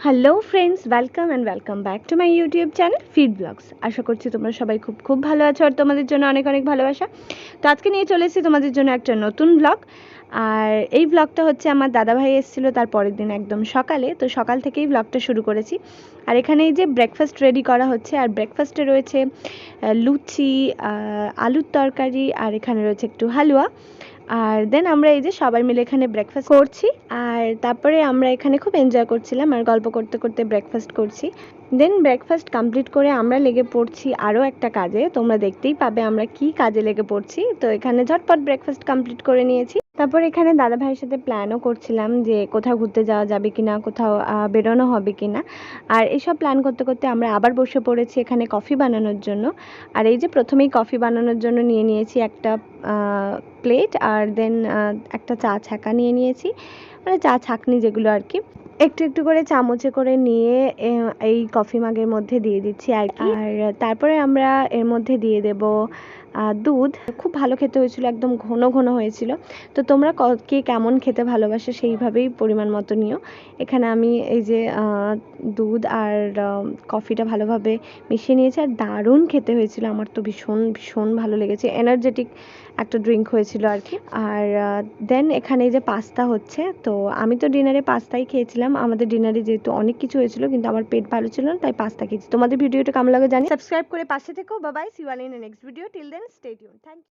Hello friends, welcome back to my YouTube channel Feed Blogs. আশা করছি তোমরা সবাই খুব ভালো আছো আর তোমাদের জন্য অনেক ভালোবাসা। তো আজকে নিয়ে চলে এসেছি তোমাদের জন্য একটা নতুন ব্লগ। আর এই ব্লগটা হচ্ছে আমার দাদাভাই এসেছিলো তার পরের দিন একদম সকালে, তো সকাল থেকেই ব্লগটা শুরু করেছি। আর এখানে এই যে ব্রেকফাস্ট রেডি করা হচ্ছে, আর ব্রেকফাস্টে রয়েছে লুচি, আলুর তরকারি, আর এখানে রয়েছে একটু হালুয়া। আর দেন আমরা এই যে সবাই মিলে এখানে ব্রেকফাস্ট করছি, আর তারপরে আমরা এখানে খুব এনজয় করছিলাম আর গল্প করতে করতে ব্রেকফাস্ট করছি। দেন ব্রেকফাস্ট কমপ্লিট করে আমরা লেগে পড়ছি আরও একটা কাজে, তোমরা দেখতেই পাবে আমরা কি কাজে লেগে পড়ছি। তো এখানে ঝটপট ব্রেকফাস্ট কমপ্লিট করে নিয়েছি। তারপর এখানে দাদা ভাইয়ের সাথে প্ল্যানও করছিলাম যে কোথাও ঘুরতে যাওয়া যাবে কিনা, কোথাও বেরোনো হবে কিনা। আর এইসব প্ল্যান করতে করতে আমরা আবার বসে পড়েছি এখানে কফি বানানোর জন্য। আর এই যে প্রথমেই কফি বানানোর জন্য নিয়ে নিয়েছি একটা প্লেট, আর দেন একটা চা ছাঁকা নিয়ে নিয়েছি, মানে চা ছাঁকনি যেগুলো আর কি। একটু একটু করে চামচে করে নিয়ে এই কফি মাগের মধ্যে দিয়ে দিচ্ছি আর কি। আর তারপরে আমরা এর মধ্যে দিয়ে দেব দুধ। খুব ভালো খেতে হয়েছিল, একদম ঘন ঘন হয়েছিল। তো তোমরা কে কেমন খেতে ভালোবাসো সেইভাবেই পরিমাণ মতো নিও। এখানে আমি এই যে দুধ আর কফিটা ভালোভাবে মিশিয়ে নিয়েছি, আর দারুণ খেতে হয়েছিল। আমার তো ভীষণ ভালো লেগেছে, এনার্জেটিক একটা ড্রিঙ্ক হয়েছিল আর কি। আর দেন এখানে যে পাস্তা হচ্ছে, তো আমি তো ডিনারে পাস্তাই খেয়েছিলাম। আমাদের ডিনারে যেহেতু অনেক কিছু হয়েছিল কিন্তু আমার পেট ভালো ছিল না, তাই পাস্তা খেয়েছি। তোমাদের ভিডিওটা কেমন লাগে জানি, সাবস্ক্রাইব করে পাশে থেকো। Bye bye, see you all in next video. Till then stay tuned. Thank you.